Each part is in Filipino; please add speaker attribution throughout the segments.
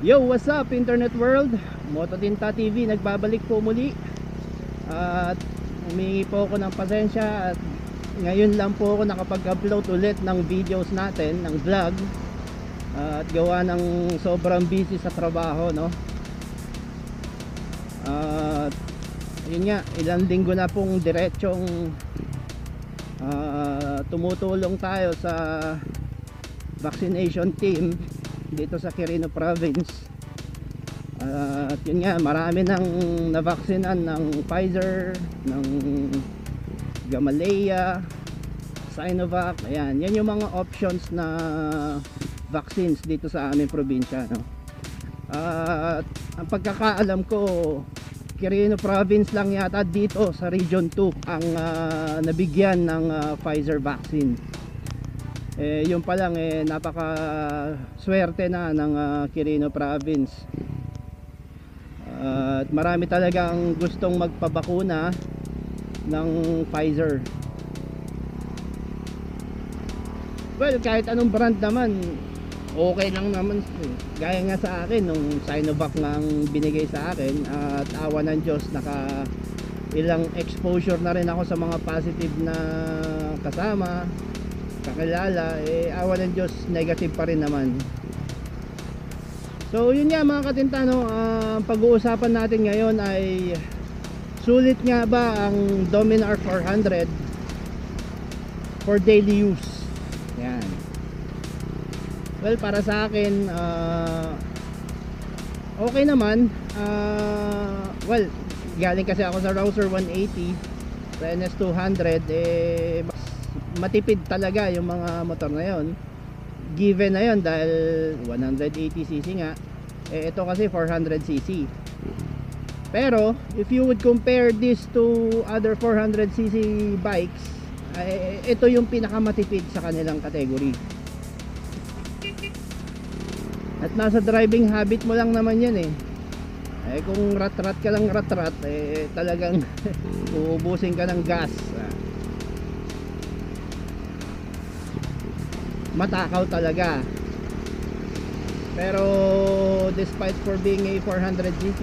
Speaker 1: Yo, what's up internet world? Mototinta TV nagbabalik po muli. At humingi po ako ng pasensya at ngayon lang po ako nakapag-upload ulit ng videos natin, ng vlog. At gawa ng sobrang busy sa trabaho, no? At yun nga, ilang linggo na pong diretsong tumutulong tayo sa vaccination team dito sa Quirino Province. At yun nga, marami nang navaksinan ng Pfizer, ng Gamaleya, Sinovac. Ayan, yan yung mga options na vaccines dito sa aming probinsya, no? At ang pagkakaalam ko, Quirino Province lang yata dito sa Region 2 ang nabigyan ng Pfizer vaccine. Yun pa lang, napaka swerte na ng Quirino Province. At marami talagang gustong magpabakuna ng Pfizer. Well, kahit anong brand naman okay lang naman. Gaya nga sa akin nung Sinovac nga ang binigay sa akin, at awa ng Diyos naka ilang exposure na rin ako sa mga positive na kasama, kakilala. Awa ng Diyos, negative pa rin naman. So yun nga mga katintano, pag-uusapan natin ngayon ay sulit nga ba ang Dominar 400 for daily use. Yan. Well, para sa akin okay naman. Well, galing kasi ako sa Rouser 180, sa NS200. Mas matipid talaga yung mga motor na yon, given na yon, dahil 180cc nga. Ito kasi 400cc. Pero if you would compare this to other 400cc bikes, ito yung pinakamatipid sa kanilang category. At nasa driving habit mo lang naman yan kung rat-rat ka lang rat-rat, talagang uubusin ka ng gas. Matakaw talaga. Pero despite for being a 400cc,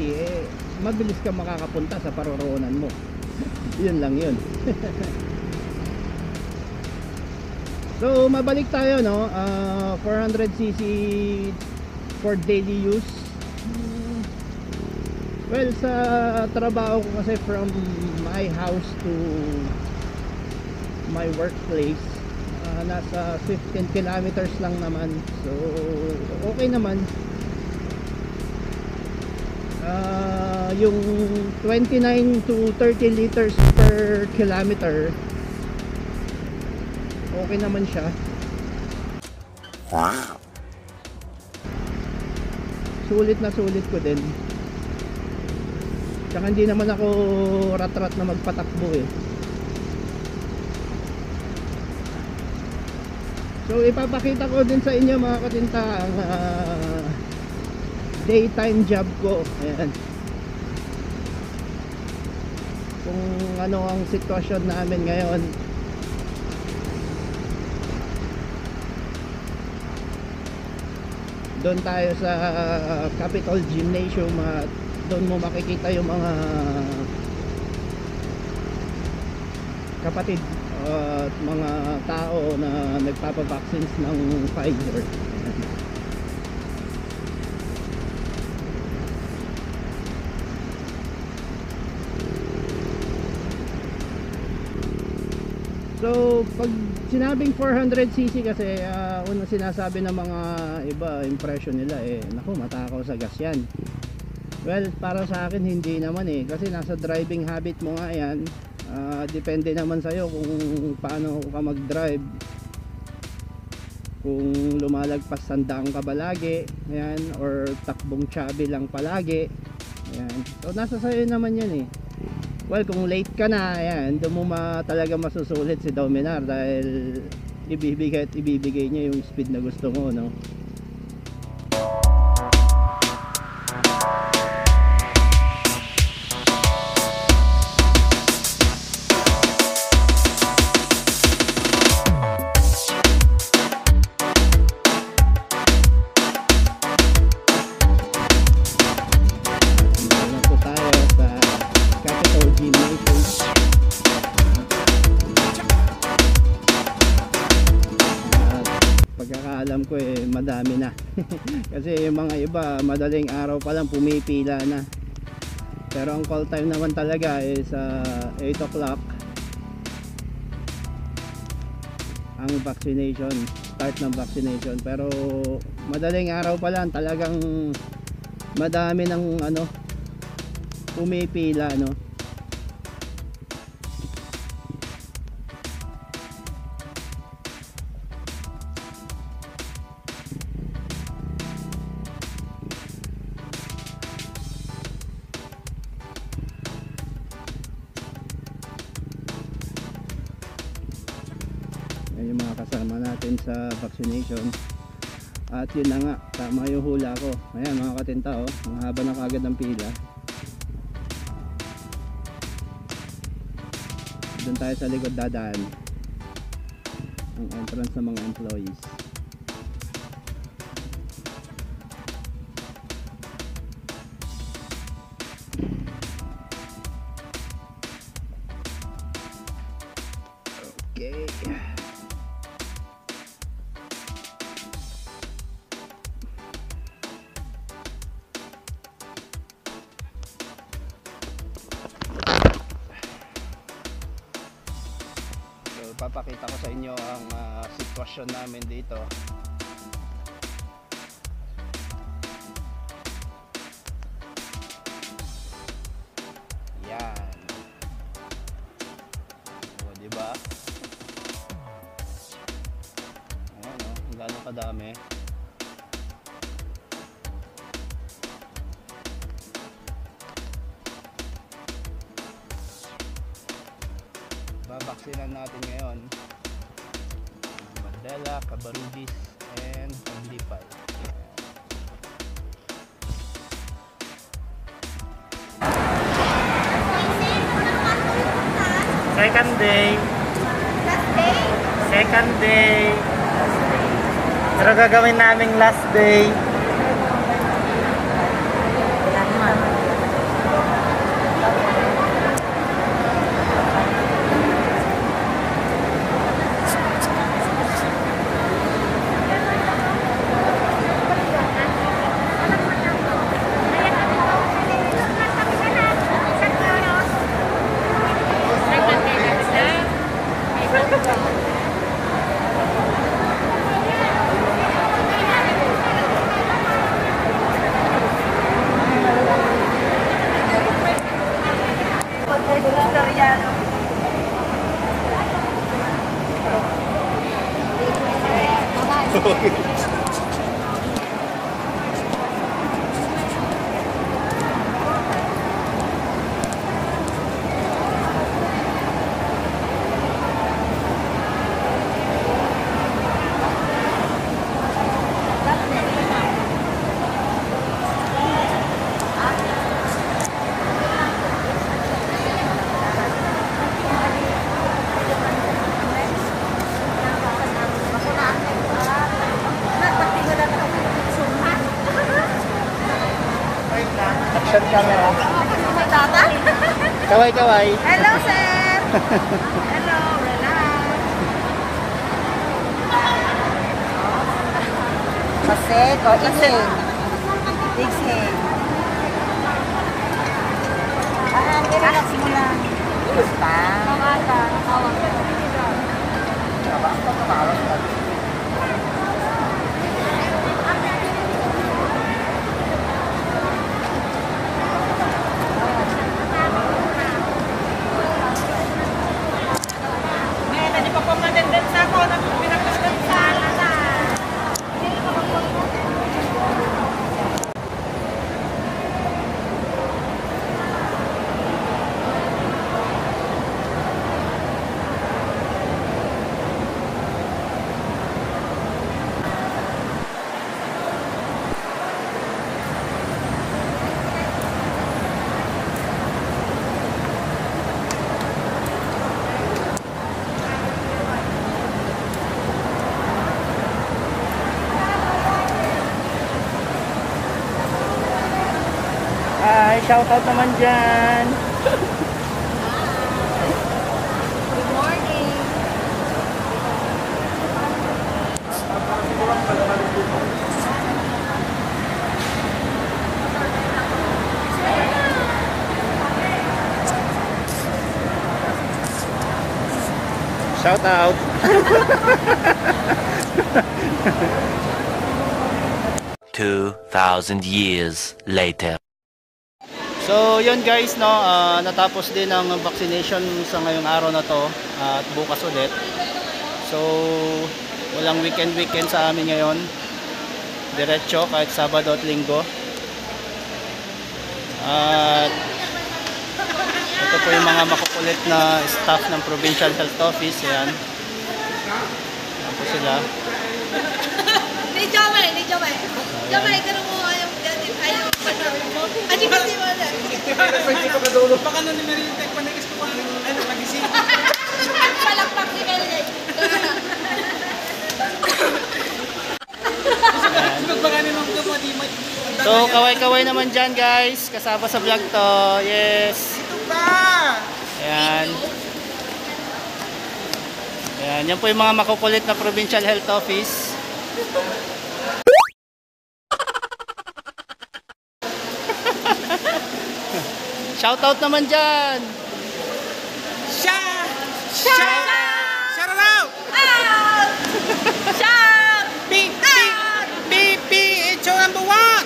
Speaker 1: mabilis ka makakapunta sa paroroonan mo. Yun lang yun. So mabalik tayo, no? 400cc for daily use. Well, sa trabaho ko kasi, from my house to my workplace, nasa 15 kilometers lang naman. So okay naman. Yung 29 to 30 liters per kilometer, okay naman siya.
Speaker 2: Wow.
Speaker 1: Sulit na sulit ko din. Tsaka hindi naman ako rat-rat na magpatakbo So ipapakita ko din sa inyo mga katinta ang daytime job ko. Ayan. Kung ano ang sitwasyon namin ngayon. Doon tayo sa Capitol Gymnasium at doon mo makikita yung mga kapatid at mga tao na nagpapavaccines ng Pfizer. So pag sinabing 400cc kasi, unang sinasabi ng mga iba, impression nila naku, matakaw sa gas yan. Well, para sa akin hindi naman kasi nasa driving habit mo nga yan. Depende naman sa'yo kung paano ka mag-drive. Kung lumalagpas sandaan ka ba lagi, ayan, or takbong chubby lang palagi, ayan. So nasa sa'yo naman yan Well, kung late ka na, ayan, doon mo talaga masusulit si Dominar, dahil ibibigay niya yung speed na gusto mo, no? madami na. Kasi yung mga iba madaling araw pa lang pumipila na, pero ang call time naman talaga is 8 o'clock ang vaccination, start ng vaccination. Pero madaling araw pa lang talagang madami ng ano pumipila, no. Yung mga kasama natin sa vaccination. At yun na nga, tama yung hula ko. Ayan mga katinta, oh, ang haba na kagad ng pila. Doon tayo sa likod dadaan, ang entrance ng mga employees. Okay. Papakita ko sa inyo ang sitwasyon namin dito. Yan. O, diba? Ayan, o. Ang gano'ng kadami. Babaksinan natin ngayon Mandela, Cabarugis, and Paglipay.
Speaker 2: Second day.
Speaker 3: Last day?
Speaker 2: Second day. Pero gagawin naming last day. Action camera. Kaway kaway.
Speaker 3: Hello, sir! Hello, relax. Pasek o exhale? Exhale. Relax mo lang. Basta.
Speaker 2: Ay, shoutout naman dyan.
Speaker 3: Good morning.
Speaker 1: Shout out.
Speaker 4: $2,000 years later.
Speaker 1: So yun guys, no, natapos din ang vaccination sa ngayong araw na to at bukas ulit. So walang weekend sa amin ngayon. Diretso kahit Sabado at Linggo. At ito po yung mga makukulit na staff ng Provincial Health Office. Ayan. Ayan po sila.
Speaker 3: Ni Jomay. Jomay, ganun mo yung ayaw mo. Aji kasi mo na.
Speaker 2: Baka na ni Meriente, panigas ko pa ano, magising.
Speaker 3: Palakpak ni Meriente.
Speaker 2: Magbaganin ng gamo, di mo.
Speaker 1: So kaway-kaway naman dyan guys. Kasama sa vlog to. Yes.
Speaker 2: Ito ba?
Speaker 1: Ayan. Ayan. Yan po yung mga makukulit na Provincial Health Office. Shoutout naman dyan.
Speaker 2: Shout out!
Speaker 3: Shout!
Speaker 2: It's your number one!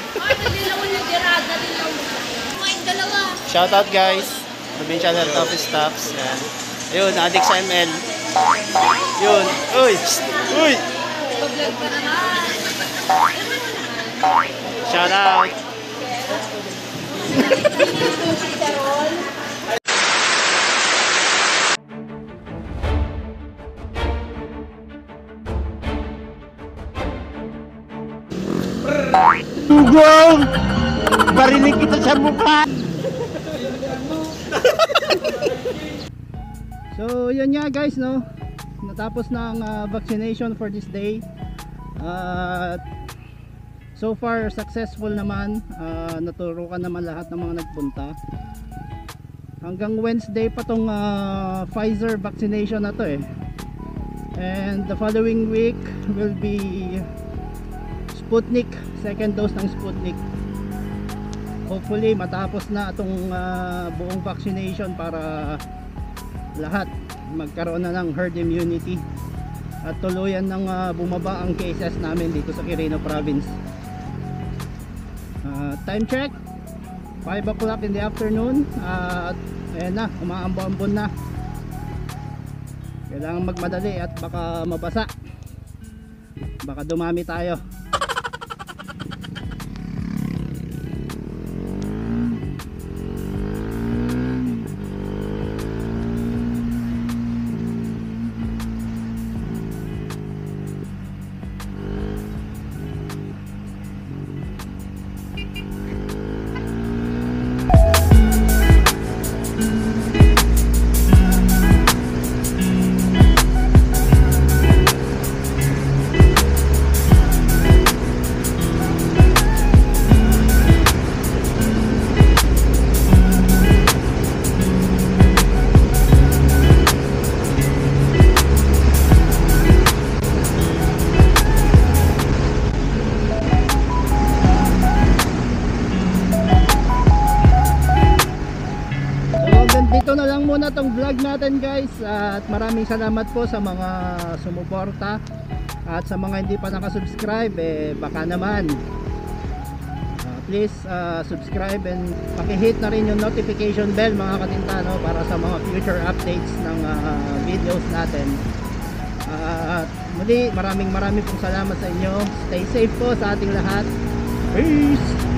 Speaker 1: Shoutout guys. Provincial Health Office staffs. Ayan. Ayun, addict sa ML. Yun. Uy! Uy! Shoutout. Tugong! Barinig kita sa mukha! So yun nga guys, no, natapos na ang vaccination for this day. So far successful naman. Naturukan naman lahat ng mga nagpunta. Hanggang Wednesday pa tong Pfizer vaccination na to eh. And the following week will be Sputnik, second dose ng Sputnik. Hopefully matapos na itong buong vaccination para lahat magkaroon na ng herd immunity at tuluyan ng bumaba ang cases namin dito sa Quirino Province. Time check 5 o'clock in the afternoon at ayan na, umaambo-ambon na. Kailangan magmadali at baka mabasa, baka dumami tayo. Dito na lang muna tong vlog natin guys, at maraming salamat po sa mga sumuporta at sa mga hindi pa nakasubscribe baka naman please subscribe and pakihit na rin yung notification bell mga katinta, no, para sa mga future updates ng videos natin. At muli maraming pong salamat sa inyo. Stay safe po sa ating lahat. Peace!